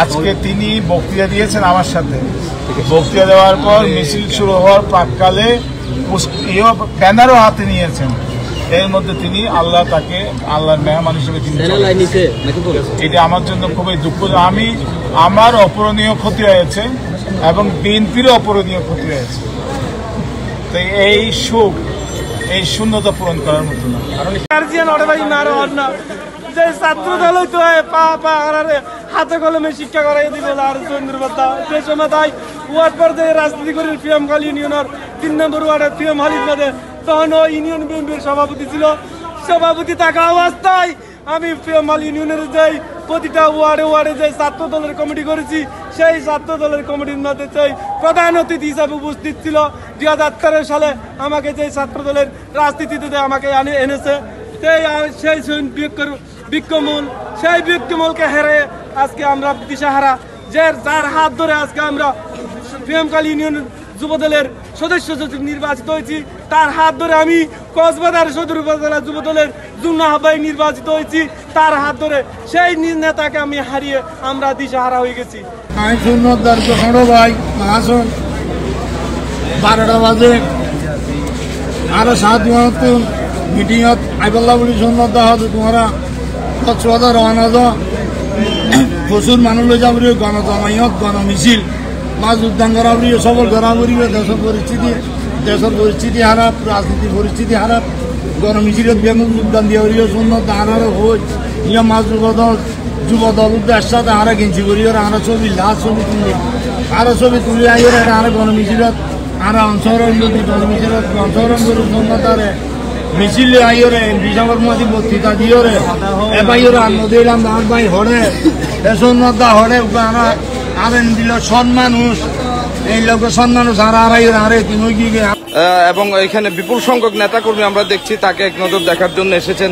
আজকে তিনি বক্তৃতা দিয়েছেন আমার সাথে। বক্তৃতা দেওয়ার পর মিছিল শুরু হওয়ার প্রাককালে ব্যানারও হাতে নিয়েছেন। এর মধ্যে তিনি তাকে আল্লাহর মেহমান হিসেবে তিনি, এটা আমার জন্য খুবই দুঃখ। আমার অপূরণীয় ক্ষতি হয়েছে এবং বিএনপিরও অপূরণীয় ক্ষতি হয়েছে। তো এই সুখ, এই শূন্যতা পূরণ করার মতো না। যে ছাত্র দল হইতো পা হাতে কলমে শিক্ষা করাই দিব আর চন্দ্রবাদা সে সময় তাই ওয়ার্ড পর্যায়ে রাজনীতি করে পিএমখাল ইউনিয়নের 3 নম্বর ওয়ার্ডের পিএমখাল ইউনিয়নে তখন ইউনিয়ন বিএনপির সভাপতি ছিল। সভাপতি থাকা অবস্থায় আমি পিএমখাল ইউনিয়নের যাই প্রতিটা ওয়ার্ডে যে ছাত্র দলের কমিটি করেছি, সেই ছাত্র দলের কমিটির মধ্যে সেই প্রধান অতিথি হিসাবে উপস্থিত ছিল। 2013 সালে আমাকে যে ছাত্র দলের রাজনীতিতে আমাকে এনেছে, সেই বিক্ষমূলকে হেরে আজকে আমরা দিশাহারা, যার হাত ধরে আজকে আমরা পিএমখাল ইউনিয়ন যুবদলের সদস্য সচিব নির্বাচিত হয়েছি, তার হাত ধরে আমি কক্সবাজার সদর উপজেলা যুবদলের যুগ্ম আহ্বায়ক নির্বাচিত হয়েছি, তার হাত ধরে সেই নেতাকে আমি হারিয়ে আমরা দিশাহারা হয়ে গেছি। আমি সুন্দর ভাই আসুন 12টা বাজে আরো 7 মিনিট মিটিংত আইবল্লা বলি সুন্দর দেখা তোমরা কক্সবাজার রওনা দাও। প্রচুর মানুষ লৈ যাব গণজমায়ত গণমিছিল মাছ উদ্যান করা সবল করা করিবে। দেশের পরিস্থিতি খারাপ, রাজনীতির পরিস্থিতি খারাপ। গণমিছিলত ব্যাপক যোগদান দিয়া করিবে সুন্দর তাহার হই ইয়া মাছ যুবদল উদ্দেশ্যে তাহারা গেঞ্জি করি আমরা ছবি লাশ ছবি তুলি আরো ছবি তুলি আইরে তাহারা গণমিছিলত আর অংশগ্রহণ করি গণমিছিলত অংশগ্রহণ করি সুন্দর তারে মিছিল আইরে বিশাবর মাঝি বক্তৃতা দিওরে এবাইরে আর নদীলাম দাঁড় ভাই হরে সুন্দরতা হরে আবেন দিল সন্মানুষ এই লোক সন্মানুষ আরে তিনি এবং এখানে বিপুল সংখ্যক নেতাকর্মী আমরা দেখছি তাকে এক নজর দেখার জন্য এসেছেন।